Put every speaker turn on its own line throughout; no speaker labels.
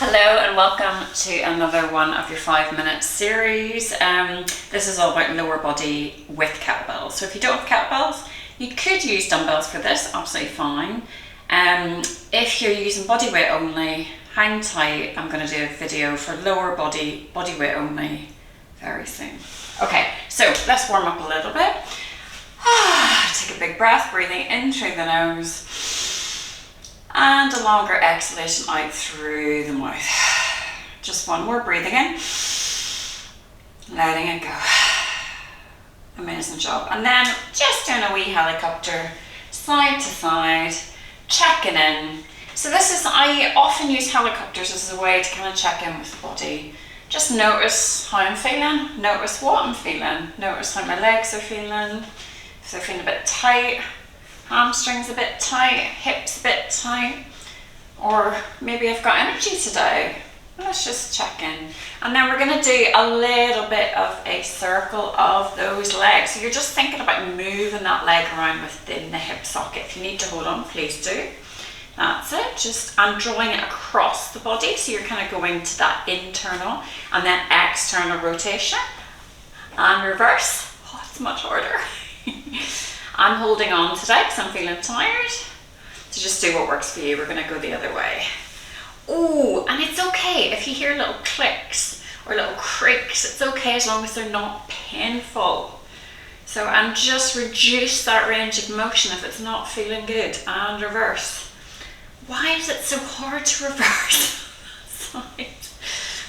Hello and welcome to another one of your 5-minute series. This is all about lower body with kettlebells. So if you don't have kettlebells, you could use dumbbells for this, absolutely fine. If you're using body weight only, hang tight. I'm going to do a video for lower body weight only very soon. Okay, so let's warm up a little bit. Take a big breath, breathing in through the nose. And a longer exhalation out through the mouth. Just one more, breathing in, letting it go. Amazing job. And then just doing a wee helicopter, side to side, checking in. So I often use helicopters as a way to kind of check in with the body. Just notice how I'm feeling, notice what I'm feeling, notice how my legs are feeling, if they're feeling a bit tight. Hamstrings a bit tight, hips a bit tight, or maybe I've got energy today. Let's just check in. And then we're going to do a little bit of a circle of those legs. So you're just thinking about moving that leg around within the hip socket. If you need to hold on, please do. That's it. I'm drawing it across the body. So you're kind of going to that internal and then external rotation. And reverse. Oh, it's much harder. I'm holding on today because I'm feeling tired. So just do what works for you. We're going to go the other way. Oh, and it's okay if you hear little clicks or little creaks. It's okay as long as they're not painful. So and just reduce that range of motion if it's not feeling good. And reverse. Why is it so hard to reverse?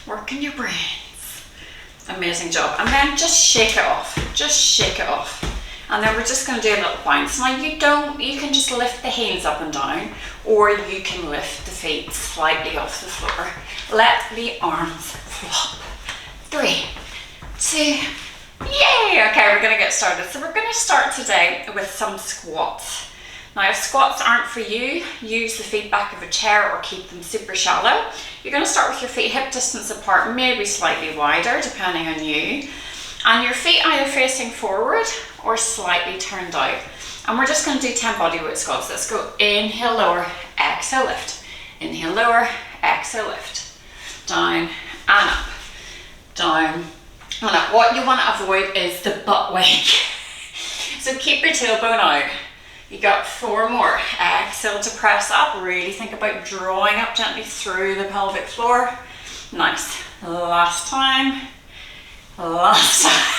Working your brains. Amazing job. And then just shake it off. Just shake it off. And then we're just going to do a little bounce. Now you can just lift the heels up and down, or you can lift the feet slightly off the floor. Let the arms flop. 3, 2, yay! Okay, we're going to get started. So we're going to start today with some squats. Now if squats aren't for you, use the feet back of a chair or keep them super shallow. You're going to start with your feet hip distance apart, maybe slightly wider, depending on you. And your feet either facing forward or slightly turned out. And we're just going to do 10 bodyweight squats. Let's go inhale, lower, exhale, lift. Inhale, lower, exhale, lift. Down and up. Down and up. What you want to avoid is the butt wake. So keep your tailbone out. You got 4 more. Exhale to press up. Really think about drawing up gently through the pelvic floor. Nice. Last time. Last time.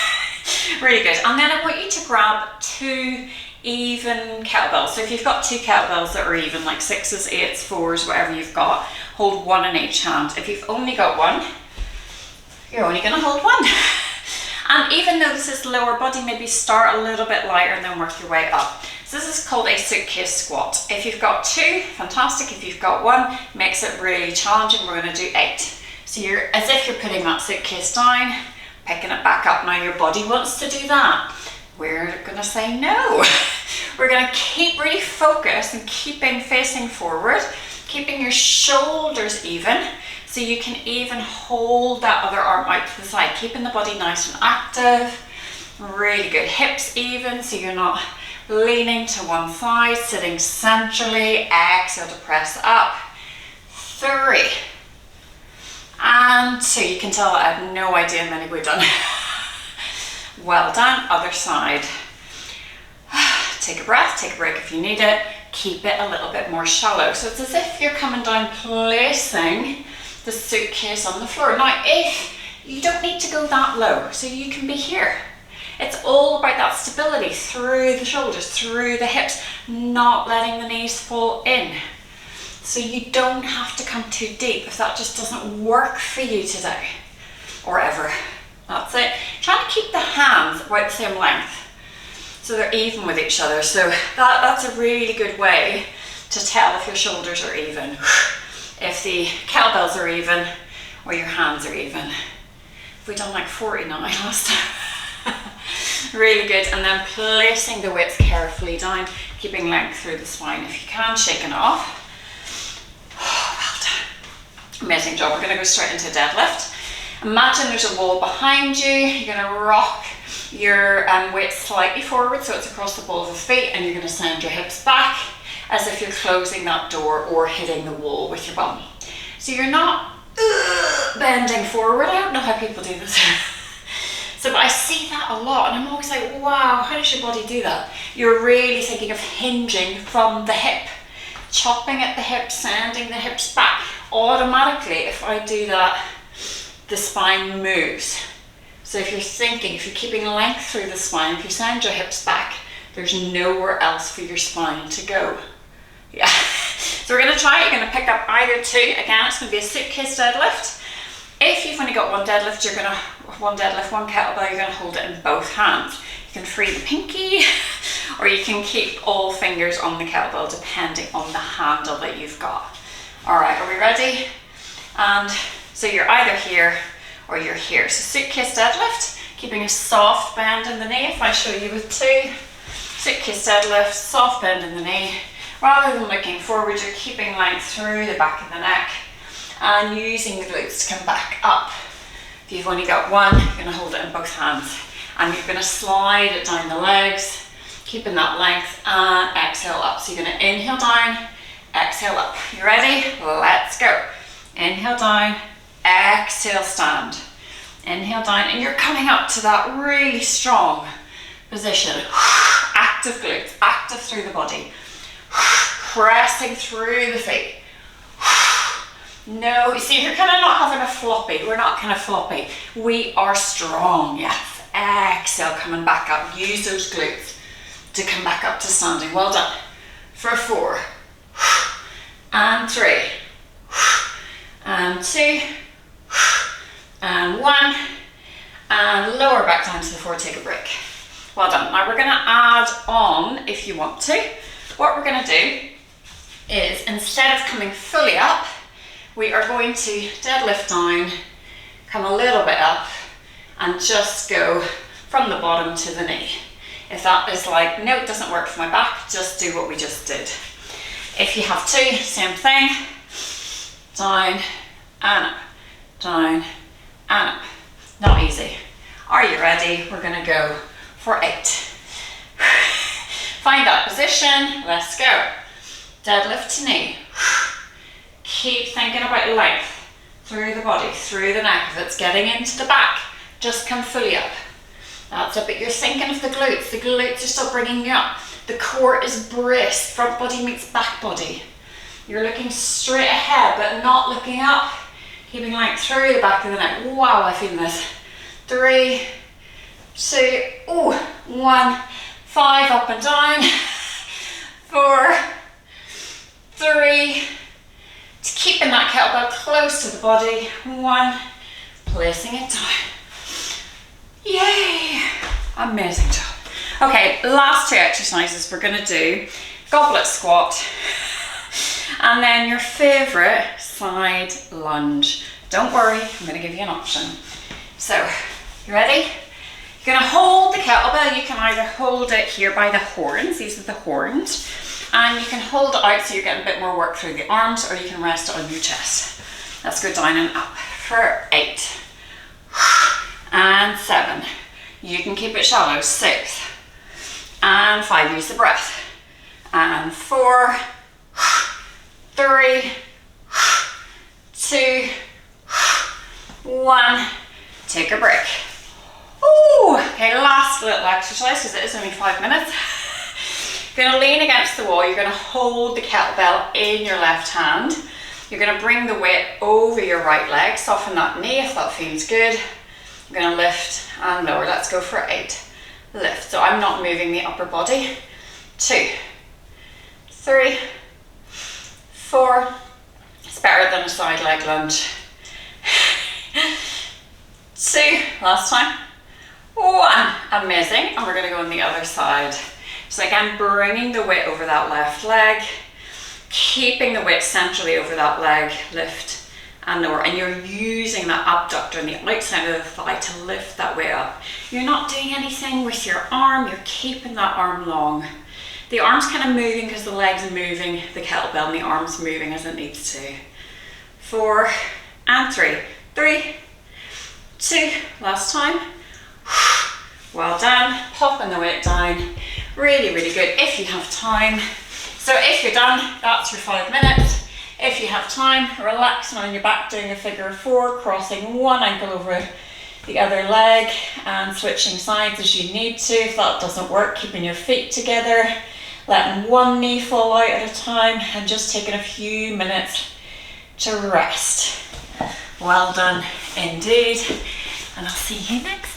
Really good. And then I want you to grab 2 even kettlebells. So if you've got 2 kettlebells that are even, like 6s, 8s, 4s, whatever you've got, hold 1 in each hand. If you've only got 1, you're only going to hold 1. And even though this is lower body, maybe start a little bit lighter and then work your way up. So this is called a suitcase squat. If you've got 2, fantastic. If you've got 1, makes it really challenging. We're going to do 8. So you're as if you're putting that suitcase down, picking it back up. Now your body wants to do that. We're going to say no. We're going to keep really focused and keeping facing forward, keeping your shoulders even, so you can even hold that other arm out to the side, keeping the body nice and active. Really good. Hips even, so you're not leaning to one side, sitting centrally. Exhale to press up. 3. And 2, you can tell that I have no idea how many we've done. Well done, other side. Take a breath, take a break if you need it. Keep it a little bit more shallow. So it's as if you're coming down, placing the suitcase on the floor. Now, if you don't need to go that low, so you can be here. It's all about that stability through the shoulders, through the hips, not letting the knees fall in. So you don't have to come too deep if that just doesn't work for you today or ever. That's it. Trying to keep the hands about the same length so they're even with each other. So that's a really good way to tell if your shoulders are even, if the kettlebells are even, or your hands are even. We've done like 49 last time. Really good. And then placing the weights carefully down, keeping length through the spine if you can, shaking it off. Well done. Amazing job. We're going to go straight into deadlift. Imagine there's a wall behind you. You're going to rock your weight slightly forward so it's across the balls of the feet, and you're going to send your hips back as if you're closing that door or hitting the wall with your bum. So you're not bending forward. I don't know how people do this. So, but I see that a lot, and I'm always like, wow, how does your body do that? You're really thinking of hinging from the hip, chopping at the hip, sending the hips back. Automatically, if I do that, the spine moves. So if you're thinking, if you're keeping length through the spine, if you send your hips back, there's nowhere else for your spine to go. Yeah. So we're going to try it. You're going to pick up either two. Again, it's going to be a suitcase deadlift. If you've only got one deadlift, one kettlebell, you're going to hold it in both hands. You can free the pinky, or you can keep all fingers on the kettlebell depending on the handle that you've got. All right, are we ready? And so you're either here or you're here. So suitcase deadlift, keeping a soft bend in the knee. If I show you with two, suitcase deadlift, soft bend in the knee. Rather than looking forward, you're keeping length through the back of the neck and using the glutes to come back up. If you've only got one, you're going to hold it in both hands. And you're going to slide it down the legs, keeping that length, and exhale up. So you're going to inhale down, exhale up. You ready? Let's go. Inhale down, exhale stand. Inhale down, and you're coming up to that really strong position. Active glutes, active through the body. Pressing through the feet. No, you see, you're kind of not having a floppy. We're not kind of floppy. We are strong, yes. Exhale, coming back up. Use those glutes to come back up to standing. Well done. For 4. And 3. And 2. And 1. And lower back down to the floor, take a break. Well done. Now we're going to add on, if you want to, what we're going to do is, instead of coming fully up, we are going to deadlift down, come a little bit up, and just go from the bottom to the knee. If that is like, no, it doesn't work for my back, just do what we just did. If you have two, same thing. Down and up, down and up. Not easy. Are you ready? We're going to go for 8. Find that position. Let's go. Deadlift to knee. Keep thinking about length through the body, through the neck. If it's getting into the back, just come fully up. That's it, but you're thinking of the glutes. The glutes are still bringing you up. The core is braced. Front body meets back body. You're looking straight ahead, but not looking up. Keeping length through the back of the neck. Wow, I feel this. 3, 2, 1. 5, up and down. 4, 3. Keeping that kettlebell close to the body. 1, placing it down. Yay! Amazing job. Okay, last 2 exercises we're going to do. Goblet squat. And then your favourite side lunge. Don't worry, I'm going to give you an option. So, you ready? You're going to hold the kettlebell. You can either hold it here by the horns. These are the horns. And you can hold it out so you're getting a bit more work through the arms, or you can rest it on your chest. Let's go down and up for 8. And 7. You can keep it shallow. 6. And 5. Use the breath. And 4. 3. 2. 1. Take a break. Ooh, okay, last little exercise, because it is only 5 minutes. You're going to lean against the wall. You're going to hold the kettlebell in your left hand. You're going to bring the weight over your right leg. Soften that knee if that feels good. You're going to lift and lower. Let's go for 8. Lift. So I'm not moving the upper body. 2, 3, 4. It's better than a side leg lunge. 2. Last time. 1. Amazing. And we're going to go on the other side. So again, bringing the weight over that left leg, keeping the weight centrally over that leg, lift and lower. And you're using that abductor on the outside of the thigh to lift that weight up. You're not doing anything with your arm, you're keeping that arm long. The arm's kind of moving because the leg's moving the kettlebell, and the arm's moving as it needs to. 4 and 3. 3, 2, last time. Well done. Popping the weight down. Really, really good if you have time. So if you're done, that's your 5 minutes. If you have time, relaxing on your back, doing a figure of 4, crossing one ankle over the other leg and switching sides as you need to. If that doesn't work, keeping your feet together, letting one knee fall out at a time, and just taking a few minutes to rest. Well done indeed, and I'll see you next